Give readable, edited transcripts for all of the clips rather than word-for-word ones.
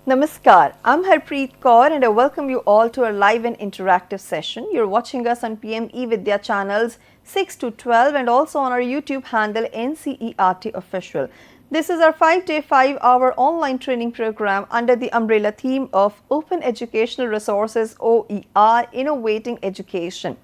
Namaskar, I'm Harpreet Kaur and I welcome you all to our live and interactive session. You're watching us on PM eVidya channels 6 to 12 and also on our YouTube handle NCERT Official. This is our 5-day, 5-hour online training program under the umbrella theme of Open Educational Resources OER Innovating Education.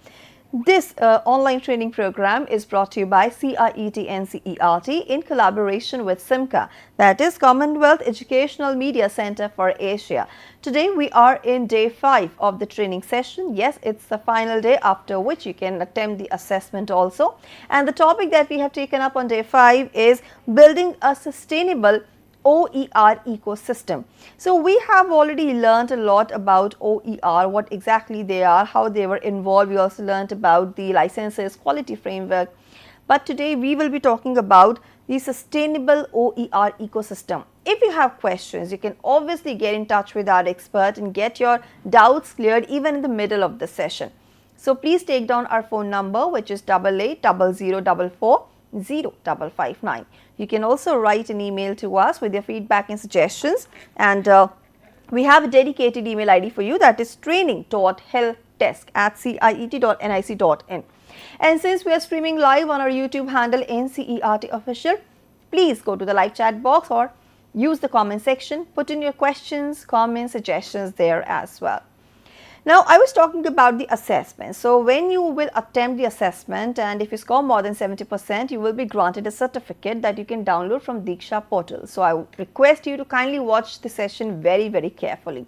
This online training program is brought to you by CIET NCERT in collaboration with CIEMCA, that is Commonwealth Educational Media Centre for Asia. Today we are in day 5 of the training session. Yes, it's the final day after which you can attempt the assessment also. And the topic that we have taken up on day 5 is building a sustainable OER ecosystem. So we have already learned a lot about OER, what exactly they are, how they were involved. We also learned about the licenses, quality framework. But today we will be talking about the sustainable OER ecosystem. If you have questions, you can obviously get in touch with our expert and get your doubts cleared even in the middle of the session. So please take down our phone number, which is 8800440559. You can also write an email to us with your feedback and suggestions, and we have a dedicated email ID for you, that is training.helpdesk@ciet.nic.in. And since we are streaming live on our YouTube handle NCERT Official, please go to the live chat box or use the comment section, put in your questions, comments, suggestions there as well. Now, I was talking about the assessment. So, when you will attempt the assessment and if you score more than 70%, you will be granted a certificate that you can download from DIKSHA portal. So, I request you to kindly watch the session very carefully.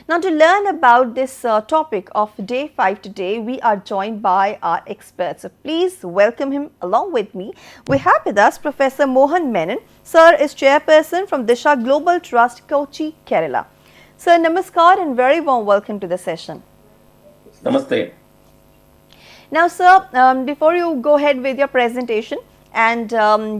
Now, to learn about this topic of day 5 today, we are joined by our expert. So, please welcome him along with me. We have with us Professor Mohan Menon. Sir is Chairperson from DISHA Global Trust, Kochi, Kerala. Sir, namaskar and very warm welcome to the session. Namaste. Now, sir, before you go ahead with your presentation and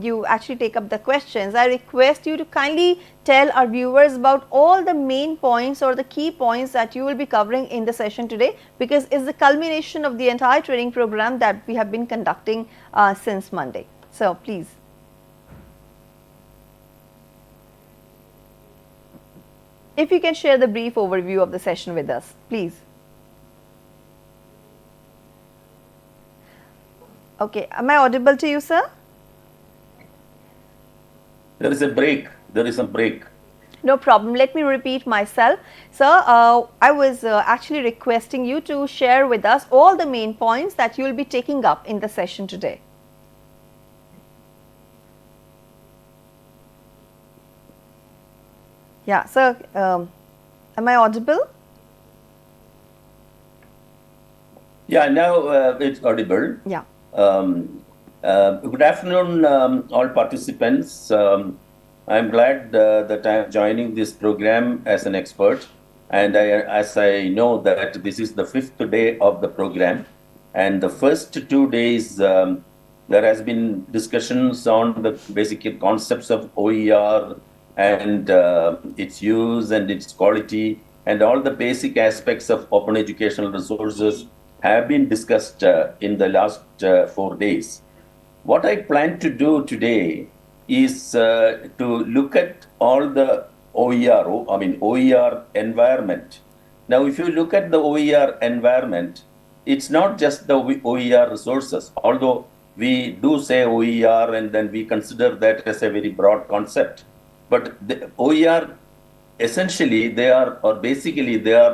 you actually take up the questions, I request you to kindly tell our viewers about all the main points or the key points that you will be covering in the session today, because it's the culmination of the entire training program that we have been conducting since Monday. So, please. If you can share the brief overview of the session with us, please. Okay, am I audible to you, sir? There is a break. There is a break. No problem. Let me repeat myself. Sir, I was actually requesting you to share with us all the main points that you will be taking up in the session today. Yeah, sir, am I audible? Yeah, now it's audible. Yeah. Good afternoon, all participants. I'm glad that I'm joining this program as an expert. And as I know that this is the 5th day of the program. And the first 2 days, there has been discussions on the basic concepts of OER, and its use and its quality, and all the basic aspects of open educational resources have been discussed in the last 4 days. What I plan to do today is to look at all the OER environment. Now, if you look at the OER environment, it's not just the OER resources, although we do say OER and then we consider that as a very broad concept. But the OER, essentially, they are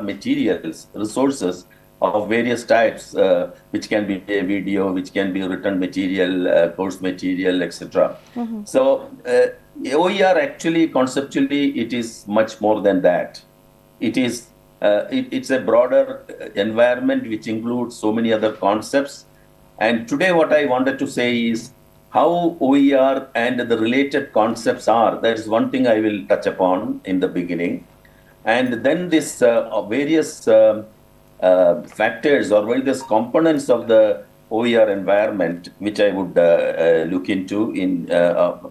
materials, resources of various types, which can be a video, which can be written material, course material, etc. So, OER actually, conceptually, it is much more than that. It is, it's a broader environment which includes so many other concepts. And today, what I wanted to say is, how OER and the related concepts are. That is one thing I will touch upon in the beginning. And then this various factors or various components of the OER environment, which I would look into in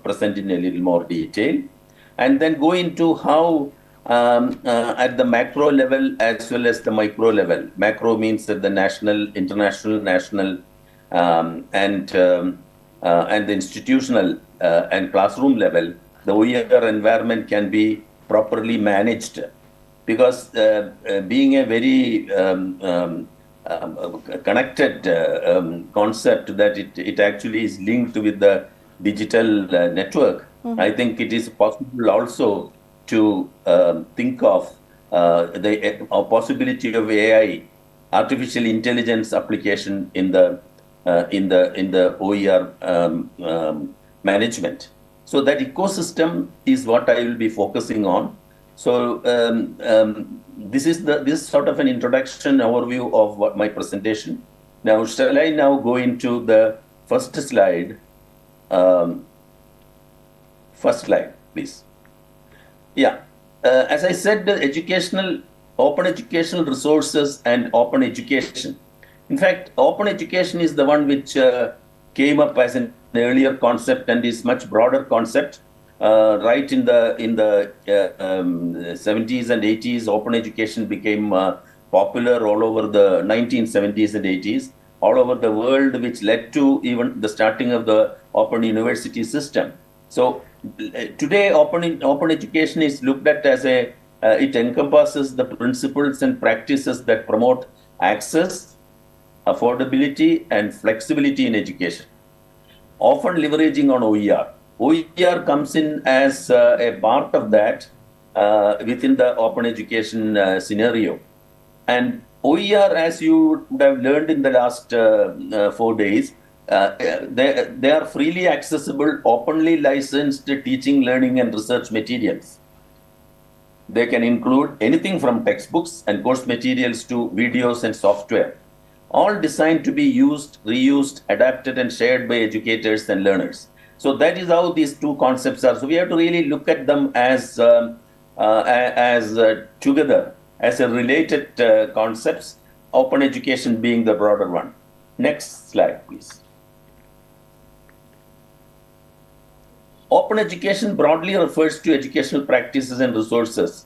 present in a little more detail. And then go into how at the macro level as well as the micro level. Macro means at the national, international, national, and the institutional and classroom level, the OER environment can be properly managed, because being a very connected concept, that it actually is linked with the digital network, I think it is possible also to think of the possibility of AI, artificial intelligence application in the OER management. So that ecosystem is what I will be focusing on. So this is sort of an introduction overview of what my presentation. Now, shall I now go into the first slide? First slide, please. Yeah, as I said, the open educational resources and open education. In fact, open education is the one which came up as an earlier concept and is much broader concept. Right in the 70s and 80s, open education became popular all over the 1970s and 80s, all over the world, which led to even the starting of the open university system. So today, open education is looked at as it encompasses the principles and practices that promote access, affordability, and flexibility in education, often leveraging on OER. OER comes in as a part of that within the open education scenario. And OER, as you would have learned in the last 4 days, they are freely accessible, openly licensed teaching, learning, and research materials. They can include anything from textbooks and course materials to videos and software, all designed to be used, reused, adapted, and shared by educators and learners. So that is how these two concepts are. So we have to really look at them as together, as a related concepts, open education being the broader one. Next slide, please. Open education broadly refers to educational practices and resources.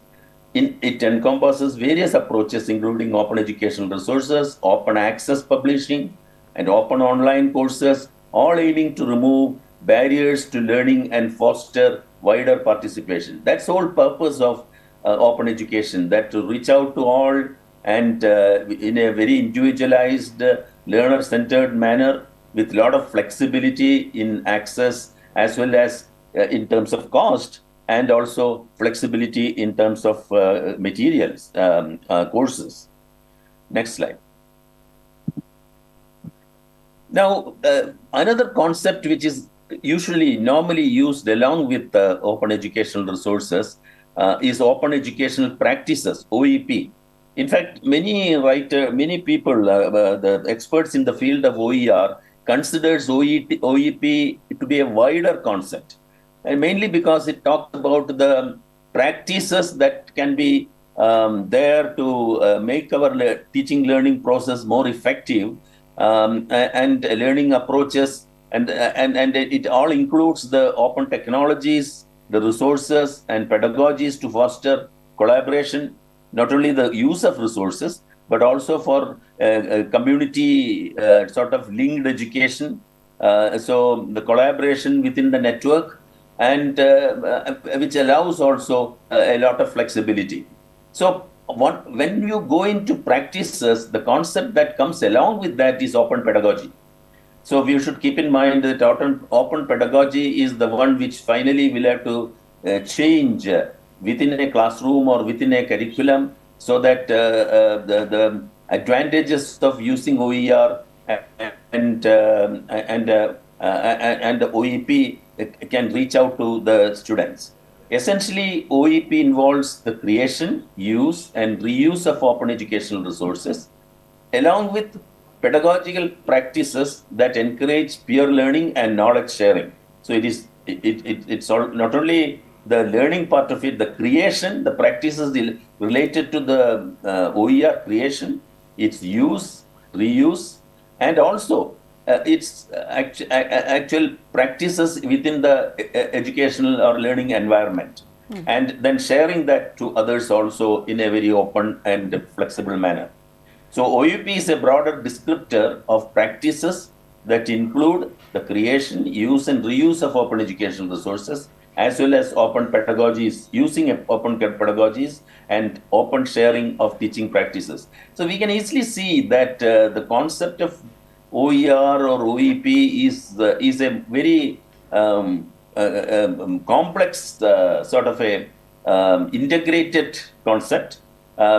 It encompasses various approaches, including open educational resources, open access publishing, and open online courses, all aiming to remove barriers to learning and foster wider participation. That's the whole purpose of open education, that to reach out to all and in a very individualized, learner-centered manner, with a lot of flexibility in access, as well as in terms of cost, and also flexibility in terms of materials, courses. Next slide. Now, another concept which is normally used along with open educational resources is open educational practices, OEP. In fact, many people, the experts in the field of OER, considers OEP to be a wider concept, and mainly because it talks about the practices that can be there to make our teaching learning process more effective, and learning approaches, and it all includes the open technologies, the resources, and pedagogies to foster collaboration, not only the use of resources, but also for community sort of linked education. So the collaboration within the network, and which allows also a lot of flexibility. So when you go into practices, the concept that comes along with that is open pedagogy. So we should keep in mind that open pedagogy is the one which finally will have to change within a classroom or within a curriculum, so that the advantages of using OER and OEP can reach out to the students. Essentially, OEP involves the creation, use, and reuse of open educational resources, along with pedagogical practices that encourage peer learning and knowledge sharing. So it's all, not only the learning part of it, the creation, the practices related to the OER creation, its use, reuse, and also its actual practices within the educational or learning environment, and then sharing that to others also in a very open and flexible manner. So OEP is a broader descriptor of practices that include the creation, use, and reuse of open educational resources, as well as open pedagogies, using open pedagogies and open sharing of teaching practices. So we can easily see that the concept of OER or OEP is a very complex sort of a integrated concept,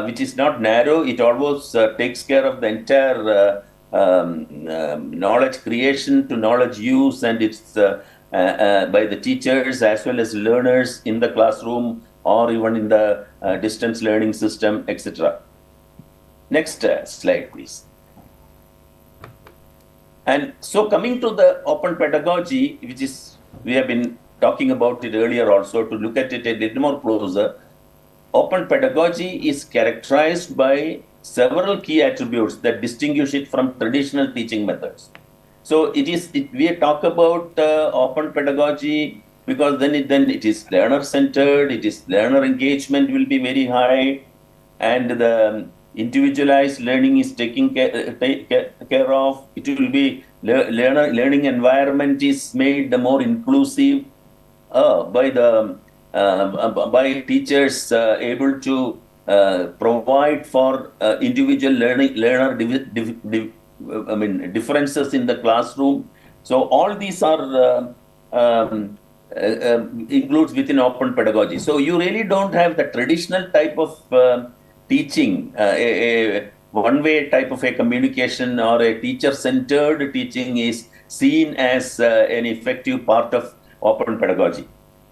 which is not narrow. It almost takes care of the entire knowledge creation to knowledge use, and it's by the teachers as well as learners in the classroom or even in the distance learning system, etc. Next slide, please. And so coming to the open pedagogy, which is, we have been talking about it earlier also, to look at it a little more closer, open pedagogy is characterized by several key attributes that distinguish it from traditional teaching methods. So we talk about open pedagogy because then it is learner-centered, it is learner engagement will be very high, and the individualized learning is taken care of. It will be learning environment is made more inclusive by teachers able to provide for individual learner differences in the classroom. So all these are includes within open pedagogy. So you really don't have the traditional type of teaching, a one-way type of a communication or a teacher-centered teaching is seen as an effective part of open pedagogy.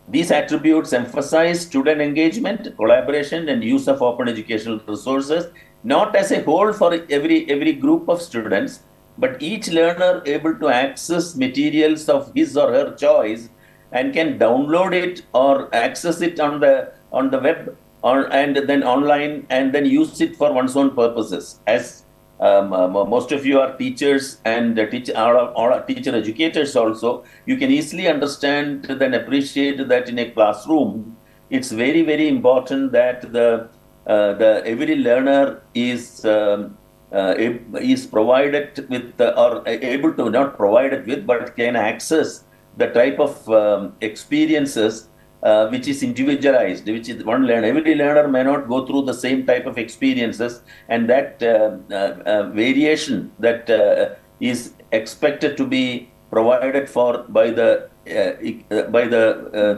These attributes emphasize student engagement, collaboration, and use of open educational resources, not as a whole for every group of students, but each learner able to access materials of his or her choice and can download it or access it on the web and then online, and then use it for one's own purposes. As most of you are teachers and teacher educators also, you can easily understand and appreciate that in a classroom, it's very, very important that the every learner is provided with or able to, not provided with, but can access the type of experiences which is individualized, which is one learner. Every learner may not go through the same type of experiences, and that variation that is expected to be provided for by the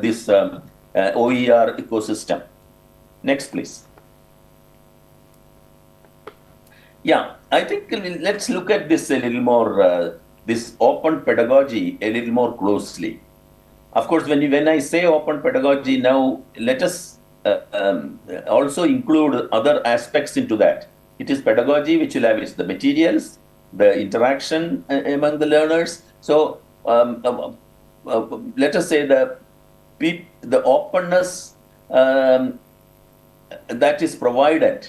this OER ecosystem. Next, please. Yeah, I think let's look at this a little more, this open pedagogy a little more closely. Of course, when I say open pedagogy now, let us also include other aspects into that. It is pedagogy which will have the materials, the interaction among the learners. So let us say the openness that is provided.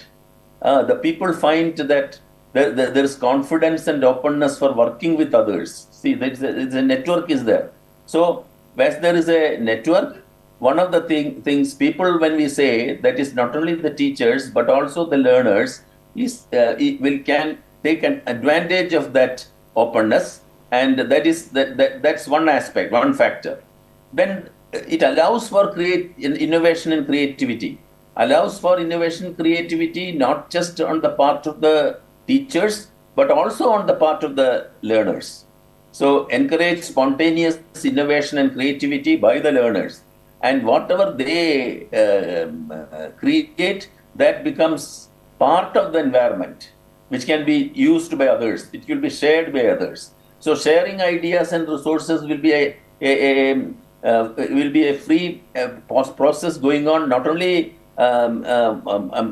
The people find that there is confidence and openness for working with others. See, the network is there. So as there is a network, one of the things people, when we say that is not only the teachers but also the learners, is can take an advantage of that openness, and that's one aspect, one factor. Then it allows for innovation and creativity. Allows for innovation and creativity not just on the part of the teachers but also on the part of the learners. So encourage spontaneous innovation and creativity by the learners, and whatever they create, that becomes part of the environment which can be used by others. It will be shared by others. So sharing ideas and resources will be a free process going on, not only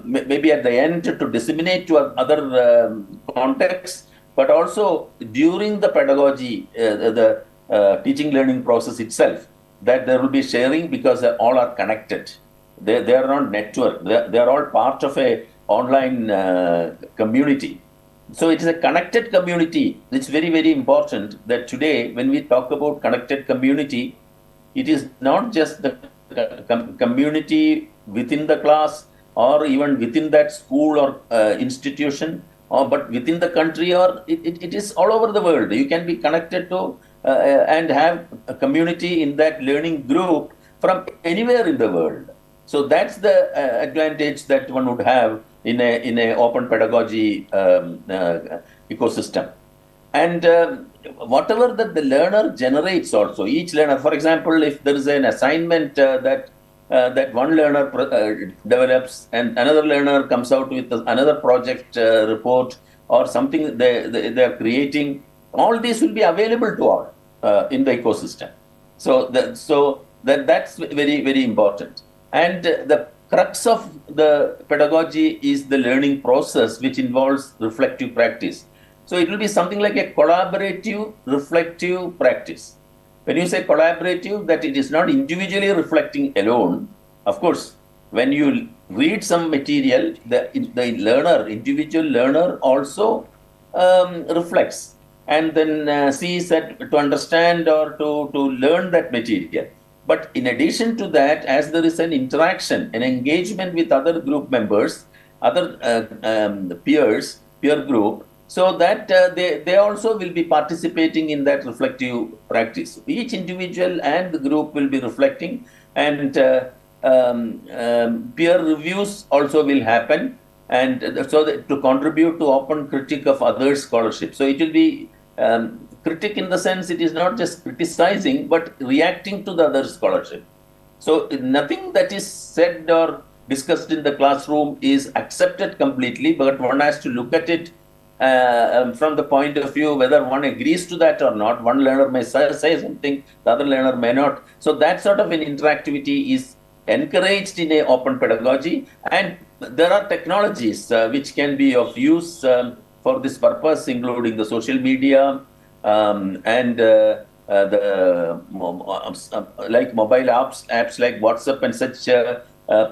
maybe at the end to disseminate to other contexts, but also during the pedagogy, the teaching learning process itself, that there will be sharing because they all are connected. They are not network. They are all part of a online community. So it is a connected community. It's very, very important that today, when we talk about connected community, it is not just the community within the class or even within that school or institution, but within the country, or it is all over the world. You can be connected to and have a community in that learning group from anywhere in the world. So that's the advantage that one would have in a open pedagogy ecosystem. And whatever that the learner generates also, each learner, for example, if there is an assignment that one learner develops and another learner comes out with another project report or something they are creating, all these will be available to all in the ecosystem. So that's very, very important. And the crux of the pedagogy is the learning process, which involves reflective practice. So it will be something like a collaborative, reflective practice. When you say collaborative, that it is not individually reflecting alone. Of course, when you read some material, the individual learner also reflects and then sees that to understand or to learn that material. But in addition to that, as there is an interaction, an engagement with other group members, other peer group, so that they also will be participating in that reflective practice. Each individual and the group will be reflecting, and peer reviews also will happen, and so that to contribute to open critique of others' scholarship. So it will be critique in the sense it is not just criticizing, but reacting to the other scholarship. So nothing that is said or discussed in the classroom is accepted completely, but one has to look at it from the point of view whether one agrees to that or not. One learner may say something, the other learner may not. So that sort of an interactivity is encouraged in a open pedagogy, and there are technologies which can be of use for this purpose, including the social media and like mobile apps like WhatsApp and such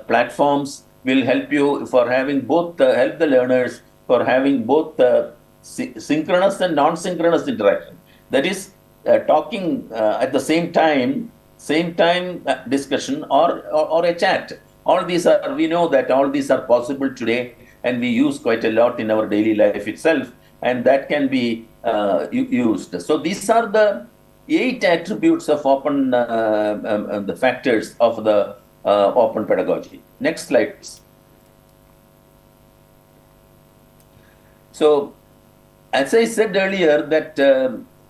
platforms will help you for having both help the learners for having both synchronous and non-synchronous interaction. That is, talking at the same time discussion or a chat. All these are, we know that all these are possible today, and we use quite a lot in our daily life itself, and that can be used. So these are the 8 attributes of open, the factors of the open pedagogy. Next slide, please. So, as I said earlier, that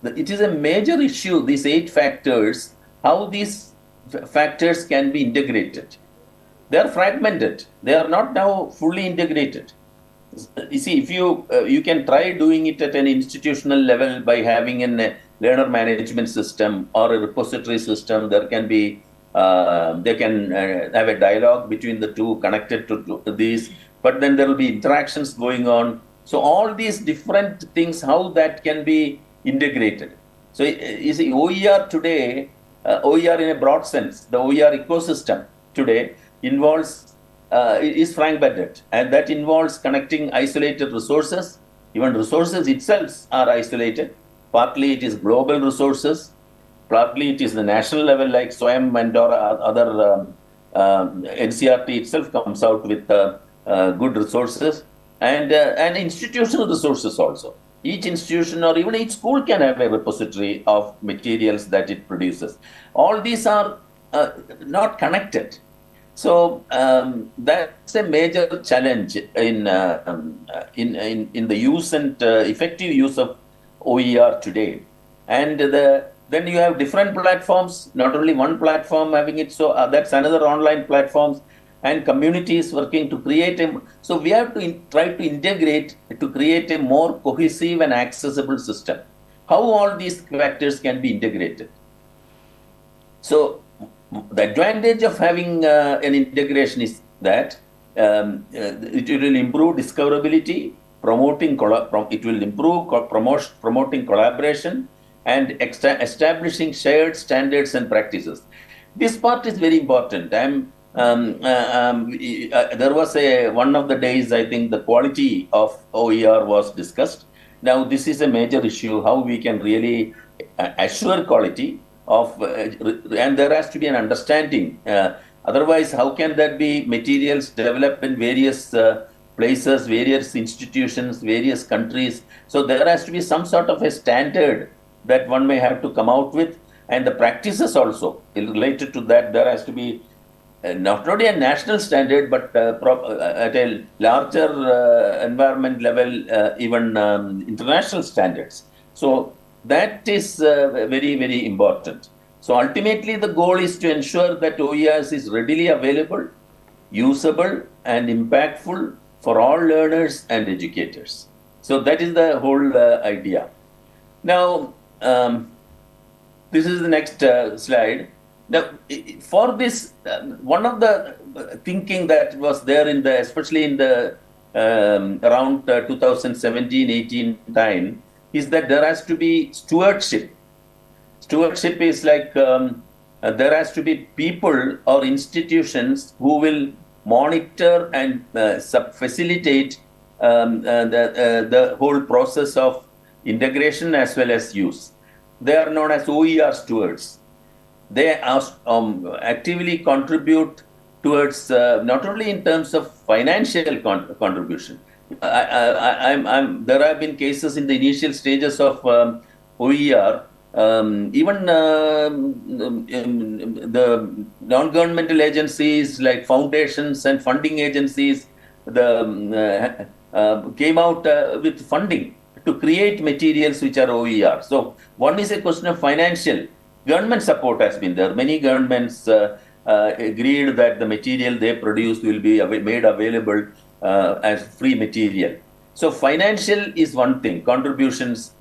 it is a major issue, these 8 factors, how these factors can be integrated. They are fragmented. They are not now fully integrated. You see, if you can try doing it at an institutional level by having a learner management system or a repository system, there can be they can have a dialogue between the two connected to these, but then there will be interactions going on. So all these different things, how that can be integrated. So you see, OER today, OER in a broad sense, the OER ecosystem today involves is fragmented, and that involves connecting isolated resources. Even resources itself are isolated. Partly it is global resources, partly it is the national level like SWAYAM and or other NCERT itself comes out with good resources, and institutional resources also. Each institution or even each school can have a repository of materials that it produces. All these are not connected. So that's a major challenge in the use and effective use of OER today. And then you have different platforms, not only one platform having it. So that's another online platforms and communities working to create a. So we have to try to integrate to create a more cohesive and accessible system. How all these factors can be integrated. So the advantage of having an integration is that it will improve discoverability, it will improve promoting collaboration, and establishing shared standards and practices. This part is very important. There was one of the days, I think, the quality of OER was discussed. Now this is a major issue, how we can really assure quality of, and there has to be an understanding. Otherwise, how can there be materials developed in various places, various institutions, various countries? So there has to be some sort of a standard that one may have to come out with. and the practices also related to that. There has to be not only a national standard, but at a larger environment level, even international standards. So that is very, very important. So ultimately, the goal is to ensure that OERs is readily available, usable, and impactful for all learners and educators. So that is the whole idea. Now, this is the next slide. Now, for this, one of the thinking that was there in the, especially in the around 2017-18 time, is that there has to be stewardship. Stewardship is like there has to be people or institutions who will monitor and facilitate the whole process of integration as well as use. They are known as OER stewards. They actively contribute towards not only in terms of financial contribution. There have been cases in the initial stages of OER. Even the non-governmental agencies like foundations and funding agencies came out with funding to create materials which are OER. So one is a question of financial. Government support has been there. Many governments agreed that the material they produce will be made available as free material. So financial is one thing, contributions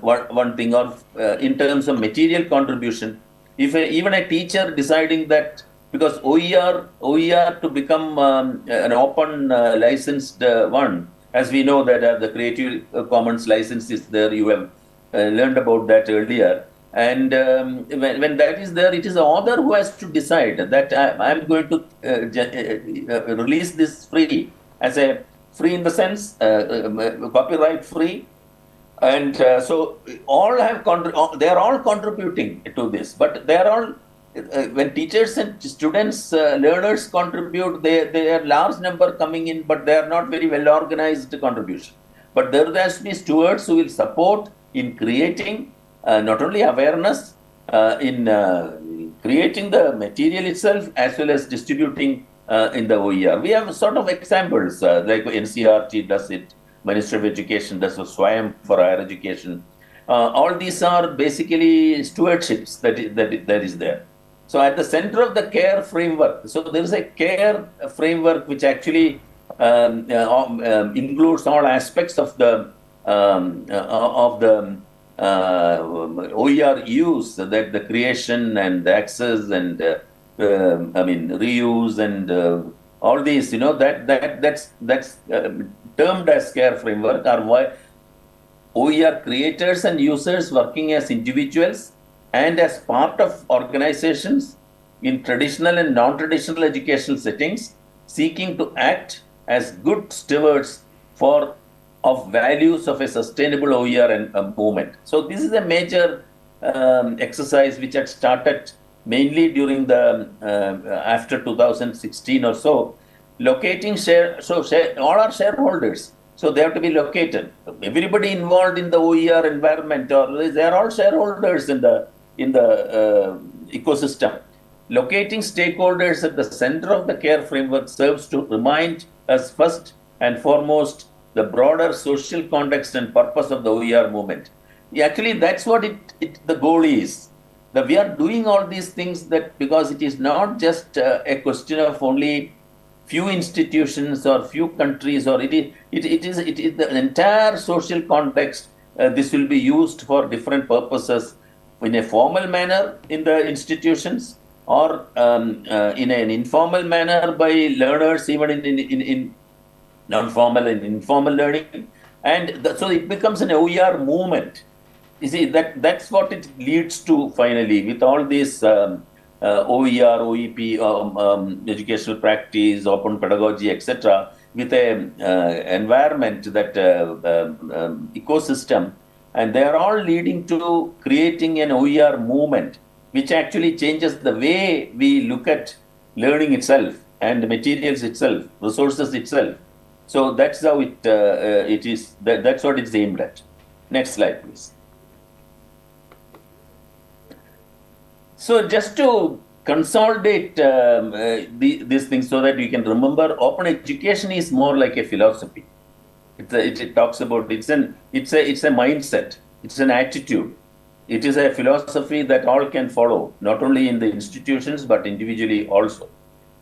one thing, or in terms of material contribution. If even a teacher deciding that, because OER to become an open licensed one, as we know that the Creative Commons license is there, you have learned about that earlier. And when that is there, it is the author who has to decide that I'm going to release this free, as a free in the sense copyright free. And so all have they are all contributing to this, but they are all when teachers and students, learners contribute, they are large number coming in, but they are not very well organized contribution. But there has to be stewards who will support in creating not only awareness in creating the material itself as well as distributing in the OER. We have sort of examples like NCERT does it. Ministry of Education does a SWAYAM for higher education. All these are basically stewardships that is there. So at the center of the care framework, so there is a care framework which actually includes all aspects of the OER use, that the creation and the access and reuse and all these, that's termed as care framework, are why OER creators and users working as individuals and as part of organizations in traditional and non-traditional educational settings, seeking to act as good stewards of values of a sustainable OER and movement. So this is a major exercise which had started mainly during the after 2016 or so. Locating all are shareholders, so they have to be located. Everybody involved in the OER environment, or they are all shareholders in the ecosystem. Locating stakeholders at the center of the care framework serves to remind us first and foremost the broader social context and purpose of the OER movement. Actually, that's what the goal is. That we are doing all these things that because it is not just a question of only few institutions or few countries, or it is the entire social context. This will be used for different purposes in a formal manner in the institutions, or in an informal manner by learners, even in non-formal and informal learning, and so it becomes an OER movement. You see, that's what it leads to finally, with all these OER, OEP, educational practice, open pedagogy, etc., with a environment, that ecosystem, and they are all leading to creating an OER movement, which actually changes the way we look at learning itself and materials itself, resources itself. So that's how it is. That's what it's aimed at. Next slide, please. So just to consolidate these things so that we can remember, open education is more like a philosophy. It talks about it's a mindset. It's an attitude. It is a philosophy that all can follow, not only in the institutions but individually also.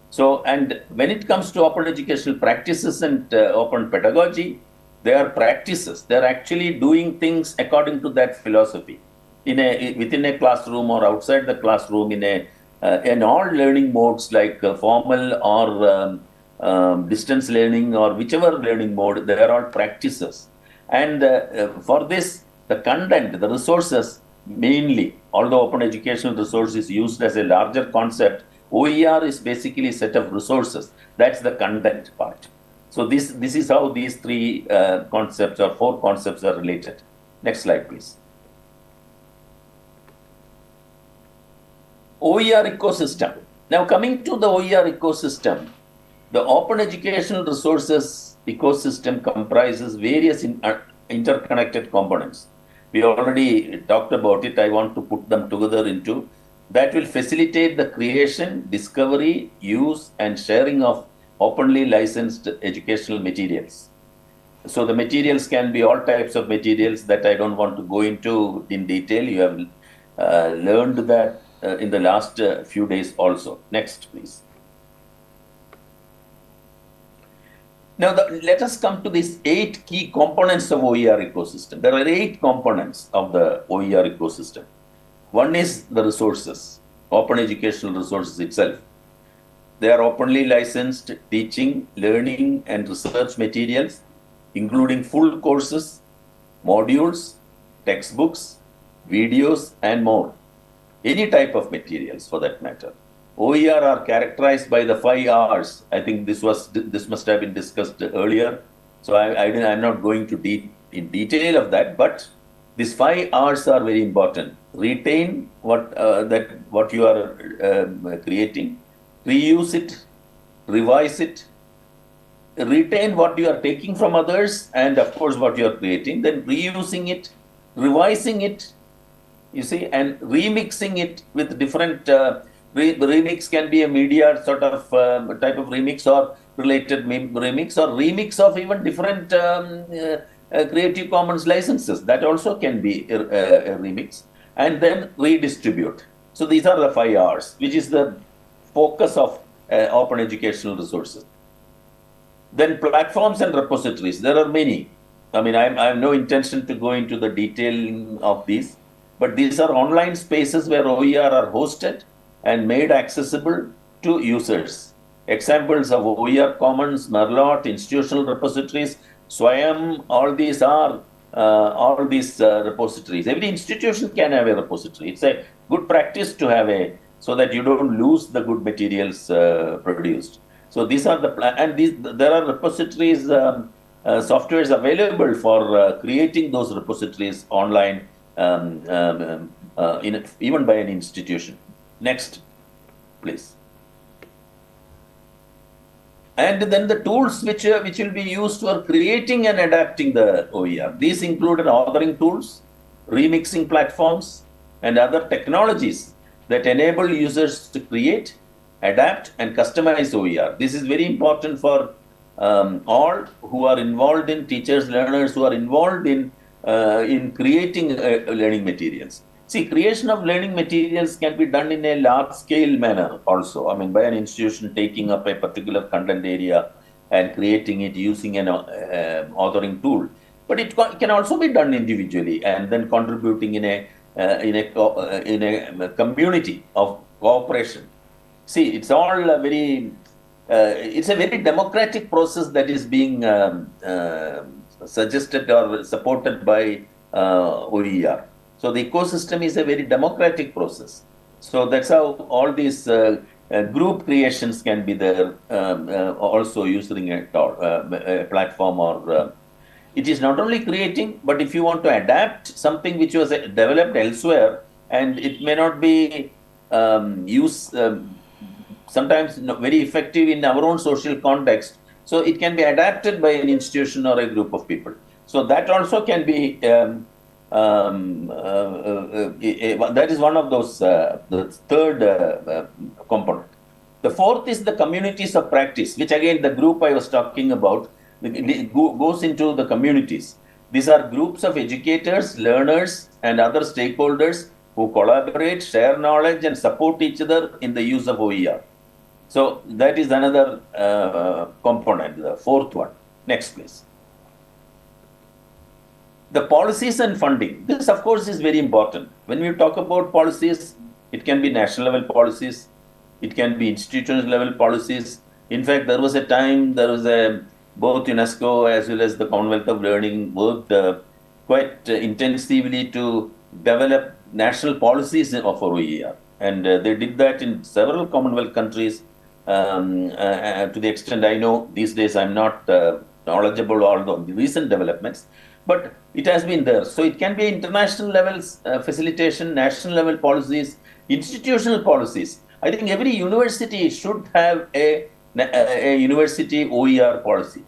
So, and when it comes to open educational practices and open pedagogy, they are practices. They are actually doing things according to that philosophy within a classroom or outside the classroom in all learning modes like formal or distance learning or whichever learning mode. They are all practices, and for this the content, the resources mainly, although open educational resource is used as a larger concept, OER is basically a set of resources. That's the content part. So this is how these three concepts or four concepts are related. Next slide, please. OER ecosystem. Now, coming to the OER ecosystem, the open educational resources ecosystem comprises various interconnected components. We already talked about it. I want to put them together into that will facilitate the creation, discovery, use, and sharing of openly licensed educational materials. So the materials can be all types of materials that I don't want to go into in detail. You have learned that in the last few days also. Next, please. Now, let us come to these 8 key components of OER ecosystem. There are 8 components of the OER ecosystem. One is the resources, open educational resources itself. They are openly licensed teaching, learning, and research materials, including full courses, modules, textbooks, videos, and more. Any type of materials for that matter. OER are characterized by the 5 R's. I think this must have been discussed earlier. So I'm not going to in detail of that, but these 5 R's are very important. Retain what you are creating, reuse it, revise it, retain what you are taking from others, and of course what you are creating, then reusing it, revising it, you see, and remixing it with different remix can be a media sort of type of remix or related remix or remix of even different Creative Commons licenses. That also can be a remix, and then redistribute. So these are the 5 R's, which is the focus of open educational resources. Then platforms and repositories. There are many. I mean, I have no intention to go into the detailing of these, but these are online spaces where OER are hosted and made accessible to users. Examples of OER Commons, Merlot, institutional repositories, Swayam, all these are repositories. Every institution can have a repository. It's a good practice to have so that you don't lose the good materials produced. So these are there are repositories, softwares available for creating those repositories online, even by an institution. Next, please. And then the tools which will be used for creating and adapting the OER. These included authoring tools, remixing platforms, and other technologies that enable users to create, adapt, and customize OER. This is very important for all who are involved in teachers, learners who are involved in creating learning materials. See, creation of learning materials can be done in a large-scale manner also. I mean, by an institution taking up a particular content area and creating it using an authoring tool. But it can also be done individually and then contributing in a community of cooperation. See, it's all it's a very democratic process that is being suggested or supported by OER. So the ecosystem is a very democratic process. So that's how all these group creations can be there, also using a platform or it is not only creating, but if you want to adapt something which was developed elsewhere and it may not be used sometimes very effective in our own social context. So it can be adapted by an institution or a group of people. So that also can be That is one of those, the third component. The fourth is the communities of practice, which again, the group I was talking about goes into the communities. These are groups of educators, learners, and other stakeholders who collaborate, share knowledge, and support each other in the use of OER. So that is another component, the fourth one. Next, please. The policies and funding. This, of course, is very important. When we talk about policies, it can be national level policies, it can be institutional level policies. In fact, there was a time, both UNESCO as well as the Commonwealth of Learning worked quite intensively to develop national policies of OER. And they did that in several Commonwealth countries. To the extent I know, these days I'm not knowledgeable on the recent developments, but it has been there. So it can be international levels, facilitation, national level policies, institutional policies. I think every university should have a university OER policy.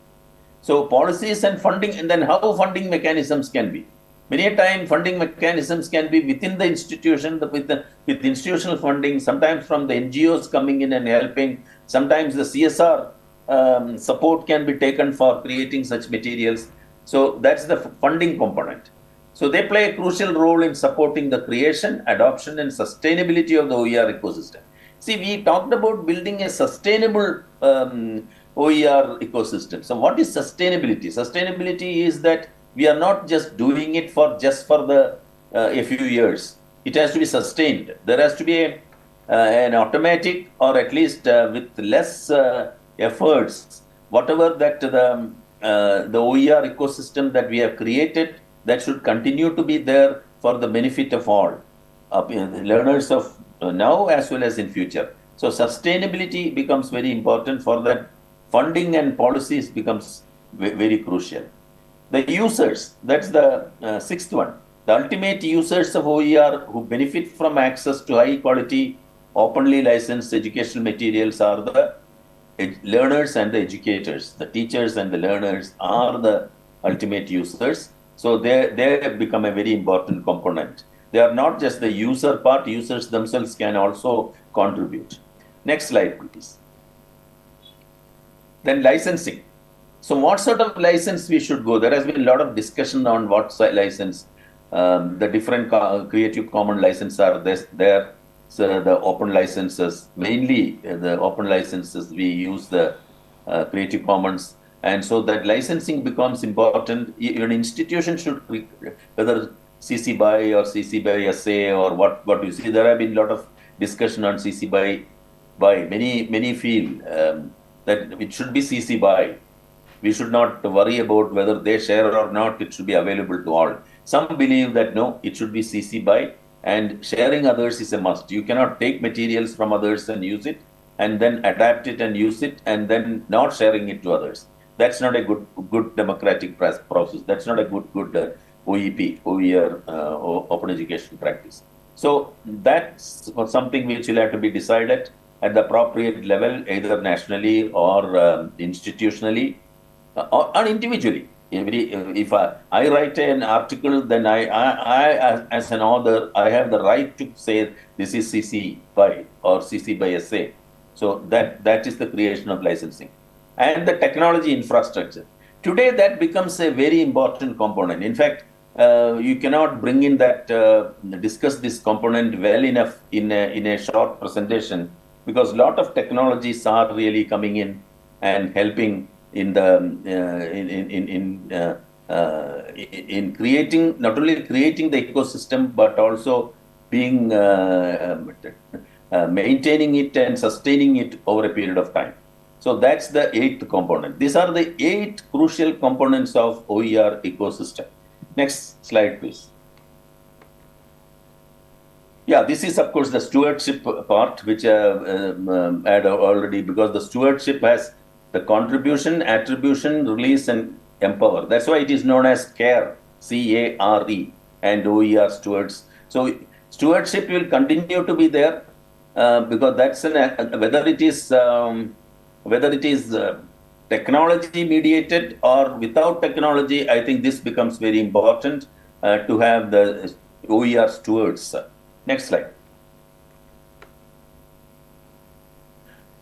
So policies and funding, and then how funding mechanisms can be. Many a time funding mechanisms can be within the institution, with institutional funding, sometimes from the NGOs coming in and helping. Sometimes the CSR support can be taken for creating such materials. So that's the funding component. So they play a crucial role in supporting the creation, adoption, and sustainability of the OER ecosystem. See, we talked about building a sustainable OER ecosystem. So what is sustainability? Sustainability is that we are not just doing it for a few years. It has to be sustained. There has to be an automatic, or at least with less efforts, whatever that the OER ecosystem that we have created, that should continue to be there for the benefit of all learners of now as well as in future. So sustainability becomes very important. For that, funding and policies becomes very crucial. The users, that's the sixth one. The ultimate users of OER who benefit from access to high quality, openly licensed educational materials are the learners and the educators. The teachers and the learners are the ultimate users. So they have become a very important component. They are not just the user part, users themselves can also contribute. Next slide, please. Then licensing. So what sort of license we should go? There has been a lot of discussion on what license. The different Creative Commons licenses are there. So the open licenses, mainly the open licenses, we use the Creative Commons. And so that licensing becomes important. An institution should, whether CC BY or CC BY SA or what you see, there have been a lot of discussion on CC BY. Many feel that it should be CC BY. We should not worry about whether they share or not. It should be available to all. Some believe that no, it should be CC BY, and sharing others is a must. You cannot take materials from others and use it, and then adapt it and use it, and then not sharing it to others. That's not a good democratic process. That's not a good OEP, OER, open education practice. So that's something which will have to be decided at the appropriate level, either nationally or institutionally or individually. If I write an article, then I as an author, I have the right to say this is CC BY or CC BY SA. So that is the creation of licensing. And the technology infrastructure. Today, that becomes a very important component. In fact, you cannot bring in that, discuss this component well enough in a short presentation, because a lot of technologies are really coming in and helping in creating, not only creating the ecosystem, but also being maintaining it and sustaining it over a period of time. So that's the 8th component. These are the 8 crucial components of OER ecosystem. Next slide, please. Yeah, this is, of course, the stewardship part, which I had already, because the stewardship has the contribution, attribution, release, and empower. That's why it is known as CARE, C-A-R-E, and OER stewards. So stewardship will continue to be there, because that's whether it is technology mediated or without technology. I think this becomes very important. to have the OER stewards. Next slide.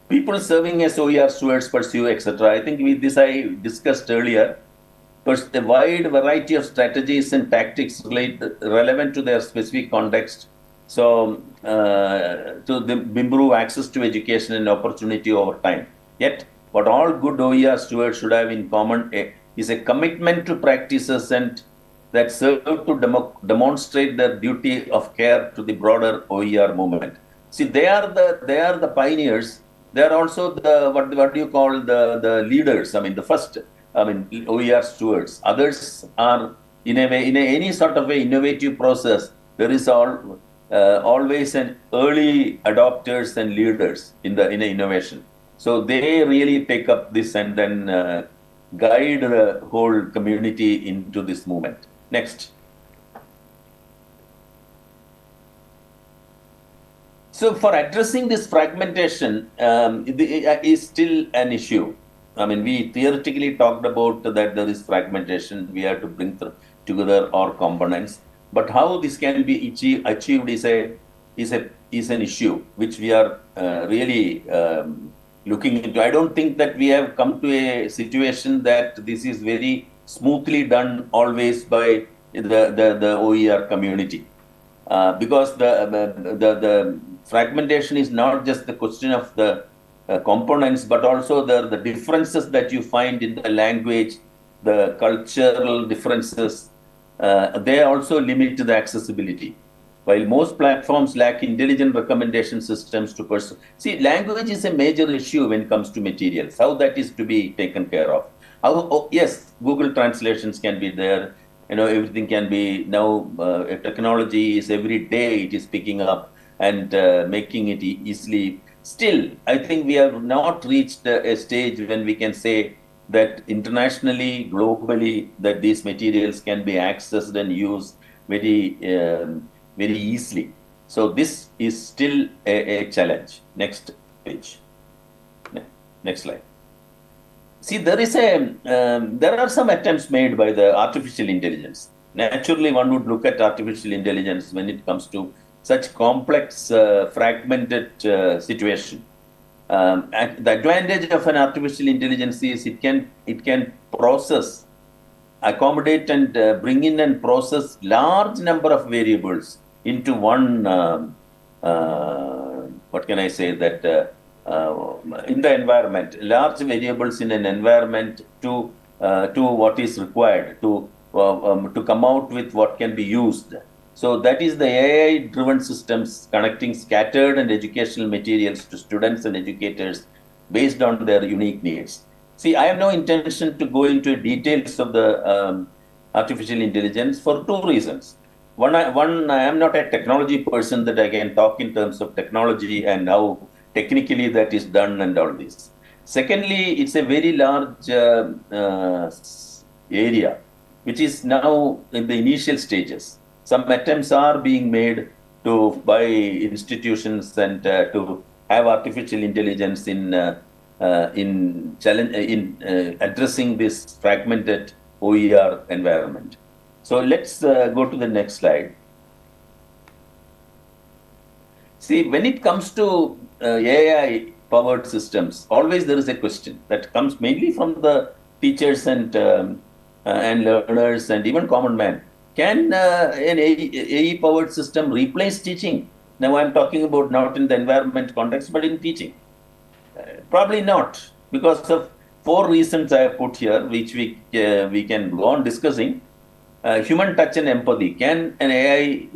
People serving as OER stewards pursue, etc. I think I discussed earlier. But the wide variety of strategies and tactics relevant to their specific context. So, to improve access to education and opportunity over time. Yet, what all good OER stewards should have in common is a commitment to practices and that serve to demonstrate their duty of care to the broader OER movement. See, they are the pioneers. They are also the what do you call the leaders? I mean, the first. OER stewards. Others are in any sort of a innovative process. There is always an early adopters and leaders in innovation. So they really take up this and then guide the whole community into this movement. Next. So for addressing this fragmentation is still an issue. I mean, we theoretically talked about that there is fragmentation. We have to bring together our components, but how this can be achieved is an issue which we are really looking into. I don't think that we have come to a situation that this is very smoothly done always by the OER community, because the fragmentation is not just the question of the components, but also the differences that you find in the language, the cultural differences, they also limit the accessibility. While most platforms lack intelligent recommendation systems to pursue. See, language is a major issue when it comes to materials, how that is to be taken care of. Yes, Google translations can be there. Everything can be now, technology is every day it is picking up and making it easily. Still, I think we have not reached a stage when we can say that internationally, globally, that these materials can be accessed and used very easily. So this is still a challenge. Next page. Next slide. See, there are some attempts made by the artificial intelligence. Naturally, one would look at artificial intelligence when it comes to such complex, fragmented situation. And the advantage of an artificial intelligence is it can process, accommodate, and bring in and process large number of variables into one. What can I say that in the environment, large variables in an environment to what is required to come out with what can be used. So that is the AI-driven systems connecting scattered and educational materials to students and educators based on their unique needs. See, I have no intention to go into details of the artificial intelligence for two reasons. One, I am not a technology person that I can talk in terms of technology and how technically that is done and all this. Secondly, it's a very large area, which is now in the initial stages. Some attempts are being made by institutions and to have artificial intelligence in addressing this fragmented OER environment. So let's go to the next slide. See, when it comes to AI-powered systems, always there is a question that comes mainly from the teachers and learners and even common man. Can an AI-powered system replace teaching? Now I'm talking about not in the environment context, but in teaching. Probably not, because of four reasons I have put here, which we can go on discussing. Human touch and empathy. Can an AI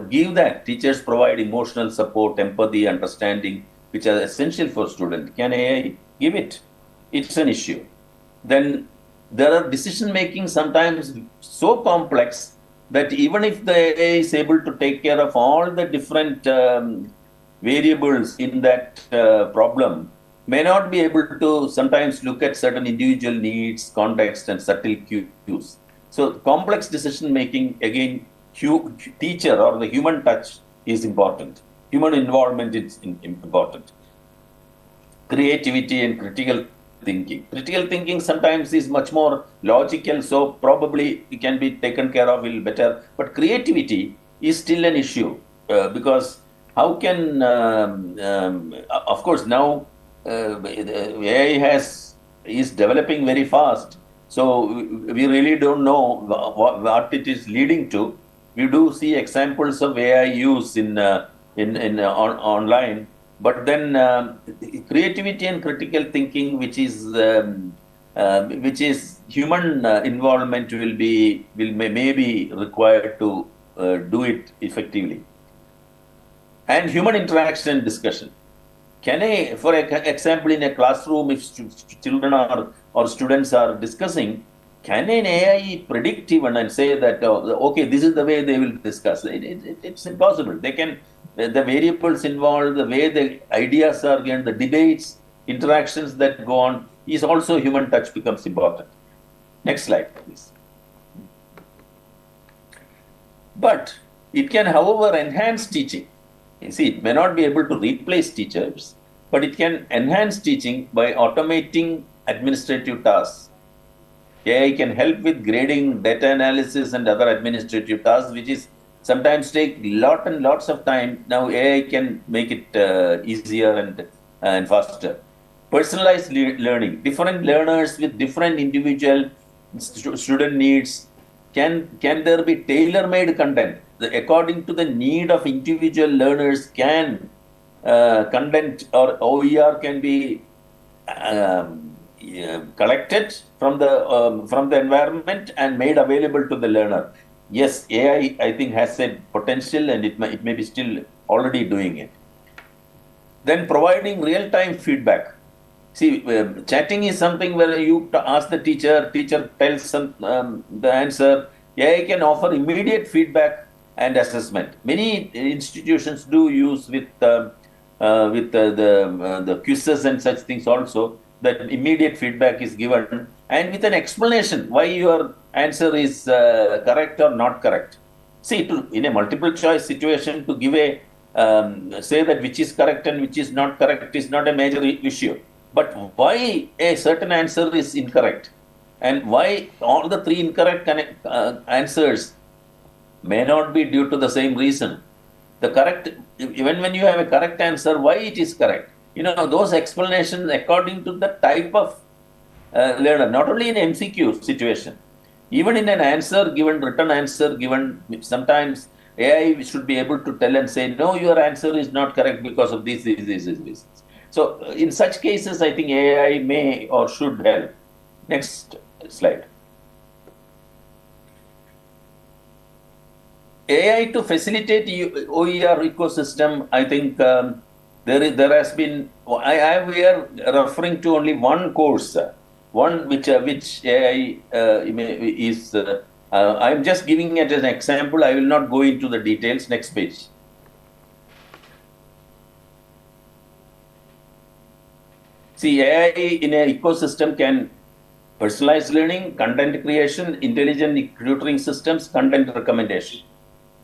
give that? Teachers provide emotional support, empathy, understanding, which are essential for students. Can AI give it? It's an issue. Then there are decision making sometimes so complex that even if the AI is able to take care of all the different variables in that problem, may not be able to sometimes look at certain individual needs, context, and subtle cues. So complex decision making, again, teacher or the human touch is important. Human involvement is important. Creativity and critical thinking. Critical thinking sometimes is much more logical, so probably it can be taken care of a little better. But creativity is still an issue because how can, of course, now AI is developing very fast. So we really don't know what it is leading to. We do see examples of AI use in online, but then creativity and critical thinking, which is human involvement, may be required to do it effectively. And human interaction and discussion. For example, in a classroom, if children or students are discussing, can an AI predict even and say that, okay, this is the way they will discuss? It's impossible. The variables involved, the way the ideas are given, the debates, interactions that go on, is also human touch becomes important. Next slide, please. But it can, however, enhance teaching. You see, it may not be able to replace teachers, but it can enhance teaching by automating administrative tasks. AI can help with grading, data analysis, and other administrative tasks, which is sometimes take lots of time. Now AI can make it easier and faster. Personalized learning. Different learners with different individual student needs. Can there be tailor-made content? According to the need of individual learners, can content or OER can be collected from the environment and made available to the learner. Yes, AI, I think, has a potential, and it may be still already doing it. Then providing real-time feedback. See, chatting is something where you ask the teacher tells the answer. AI can offer immediate feedback and assessment. Many institutions do use with the quizzes and such things also, that immediate feedback is given, and with an explanation why your answer is correct or not correct. See, in a multiple choice situation, to give say that which is correct and which is not correct is not a major issue. But why a certain answer is incorrect, and why all the three incorrect answers may not be due to the same reason. Even when you have a correct answer, why it is correct? Those explanations according to the type of learner, not only in MCQ situation, even in an written answer given, sometimes AI should be able to tell and say, no, your answer is not correct because of these reasons. So in such cases, I think AI may or should help. Next slide. AI to facilitate OER ecosystem, I think there has been, we are referring to only one course, which AI is, I'm just giving it as an example. I will not go into the details. Next page. See, AI in an ecosystem can personalize learning, content creation, intelligent tutoring systems, content recommendation.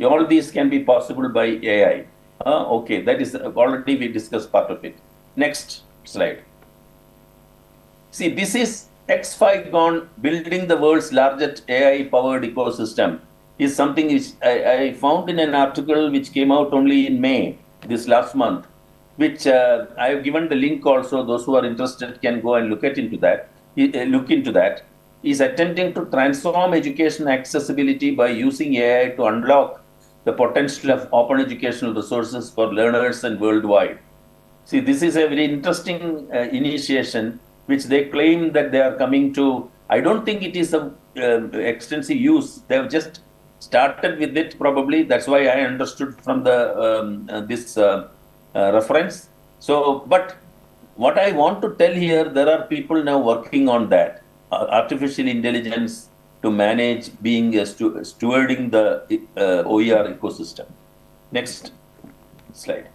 All these can be possible by AI. Okay, that is already we discussed part of it. Next slide. See, this is X5 building the world's largest AI-powered ecosystem. Is something which I found in an article which came out only in May, this last month, which I have given the link also. Those who are interested can go and look into that. Is attempting to transform education accessibility by using AI to unlock the potential of open educational resources for learners and worldwide. See, this is a very interesting initiation, which they claim that they are coming to. I don't think it is of extensive use. They have just started with it, probably. That's why I understood from the this reference. So, but what I want to tell here, there are people now working on that. Artificial intelligence to manage stewarding the OER ecosystem. Next slide.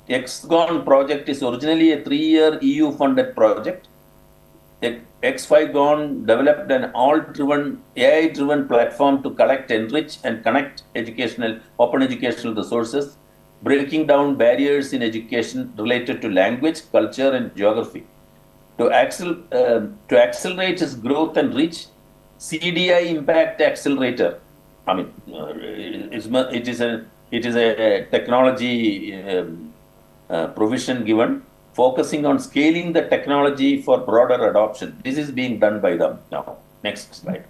XGON project is originally a 3-year EU-funded project. X5GON developed an all-driven, AI-driven platform to collect, enrich, and connect open educational resources, breaking down barriers in education related to language, culture, and geography. to accelerate its growth and reach CDI Impact Accelerator. I mean, it is a technology provision given, focusing on scaling the technology for broader adoption. This is being done by them now. Next slide.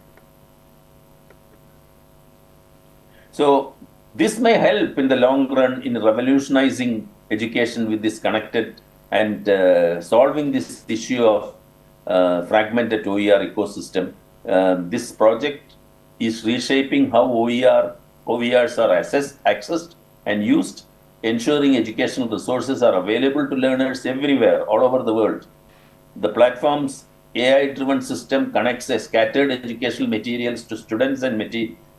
So this may help in the long run in revolutionizing education with this connected and solving this issue of fragmented OER ecosystem. This project is reshaping how OERs are accessed and used, ensuring educational resources are available to learners everywhere, all over the world. The platform's AI-driven system connects scattered educational materials to students and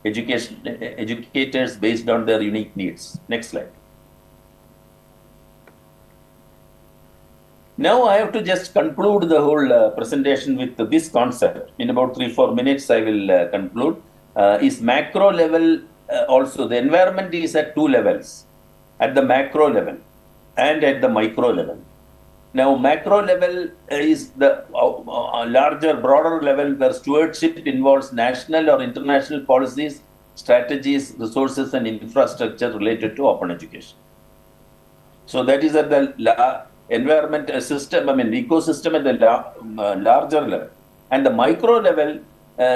educators based on their unique needs. Next slide. Now I have to just conclude the whole presentation with this concept. In about 3-4 minutes, I will conclude. Is macro level also, the environment is at 2 levels, at the macro level and at the micro level. Now, macro level is the larger, broader level where stewardship involves national or international policies, strategies, resources, and infrastructure related to open education. So that is at the environment system, ecosystem at the larger level. And the micro level,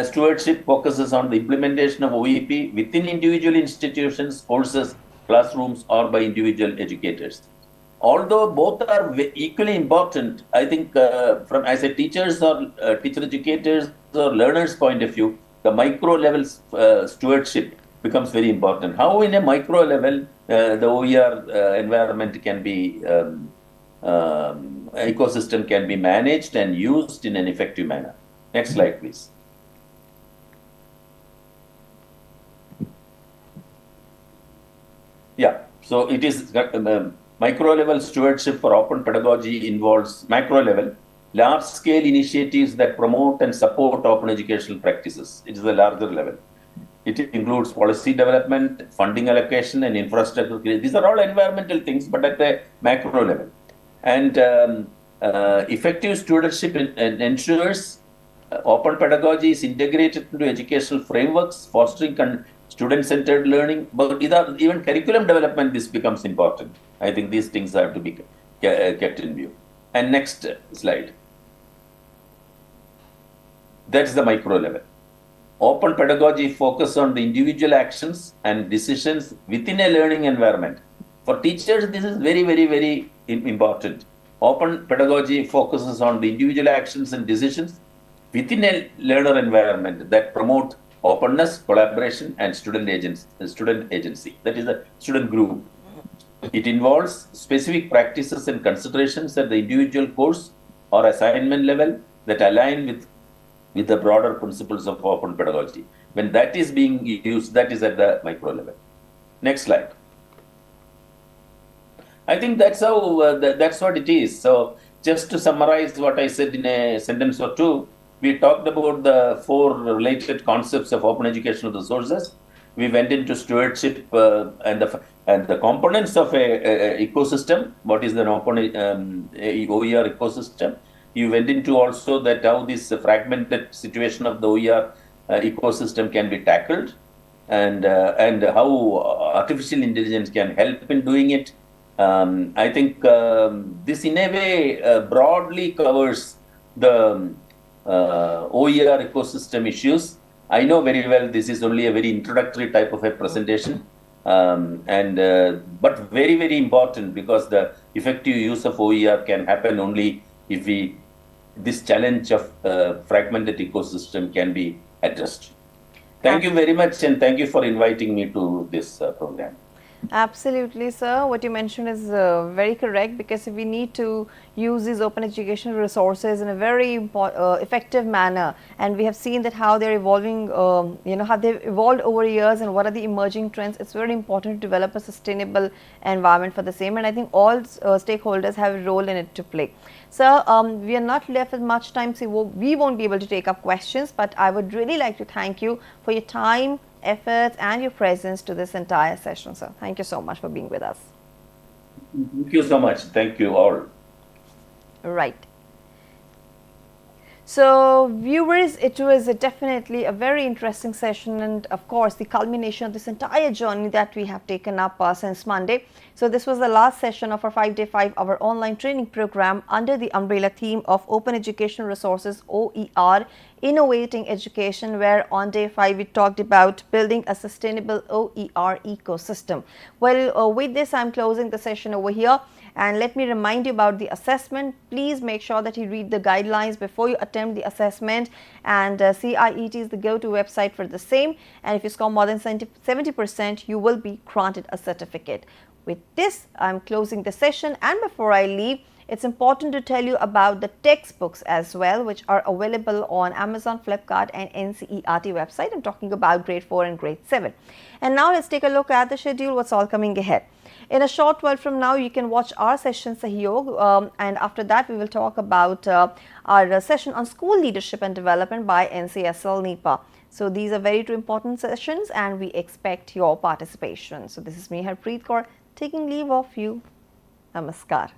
stewardship focuses on the implementation of OEP within individual institutions, courses, classrooms, or by individual educators. Although both are equally important, I think from as a teachers or teacher educators or learners point of view, the micro level stewardship becomes very important. How in a micro level the OER environment can be, ecosystem can be managed and used in an effective manner. Next slide, please. Yeah, so it is micro level stewardship for open pedagogy involves macro level, large scale initiatives that promote and support open educational practices. It is the larger level. It includes policy development, funding allocation, and infrastructure. These are all environmental things, but at the macro level. And effective stewardship ensures open pedagogy is integrated into educational frameworks, fostering student-centered learning, but even curriculum development, this becomes important. I think these things have to be kept in view. And next slide. That's the micro level. Open pedagogy focuses on the individual actions and decisions within a learning environment. For teachers, this is very, very, very important. Open pedagogy focuses on the individual actions and decisions within a learner environment that promote openness, collaboration, and student agency. That is the student group. It involves specific practices and considerations at the individual course or assignment level that align with the broader principles of open pedagogy. When that is being used, that is at the micro level. Next slide. I think that's how that's what it is. So just to summarize what I said in a sentence or two, we talked about the 4 related concepts of open educational resources. We went into stewardship and the components of a ecosystem. What is the open OER ecosystem? You went into also that how this fragmented situation of the OER ecosystem can be tackled, and how artificial intelligence can help in doing it. I think this in a way broadly covers the OER ecosystem issues. I know very well this is only a very introductory type of a presentation, but very, very important, because the effective use of OER can happen only if this challenge of fragmented ecosystem can be addressed. Thank you very much, and thank you for inviting me to this program. Absolutely, sir. What you mentioned is very correct, because we need to use these open educational resources in a very effective manner, and we have seen that how they're evolving, how they've evolved over years and what are the emerging trends. It's very important to develop a sustainable environment for the same, and I think all stakeholders have a role in it to play. Sir, we are not left with much time, so we won't be able to take up questions, but I would really like to thank you for your time, efforts, and your presence to this entire session, sir. Thank you so much for being with us. Thank you so much. Thank you all. Right. So viewers, it was definitely a very interesting session, and of course the culmination of this entire journey that we have taken up since Monday. So this was the last session of our 5-day 5-hour online training program under the umbrella theme of Open Educational Resources OER, Innovating Education, where on day 5 we talked about building a sustainable OER ecosystem. Well, with this I'm closing the session over here. And let me remind you about the assessment. Please make sure that you read the guidelines before you attempt the assessment, and CIET is the go-to website for the same, and if you score more than 70%, you will be granted a certificate. With this, I'm closing the session, and before I leave, it's important to tell you about the textbooks as well, which are available on Amazon, Flipkart and NCERT website. I'm talking about grade 4 and grade 7. And now let's take a look at the schedule, what's all coming ahead. In a short while from now, you can watch our session Sahyog, and after that we will talk about our session on school leadership and development by NCSL NEPA. So these are very two important sessions and we expect your participation. So this is me, Harpreet Kaur, taking leave of you. Namaskar.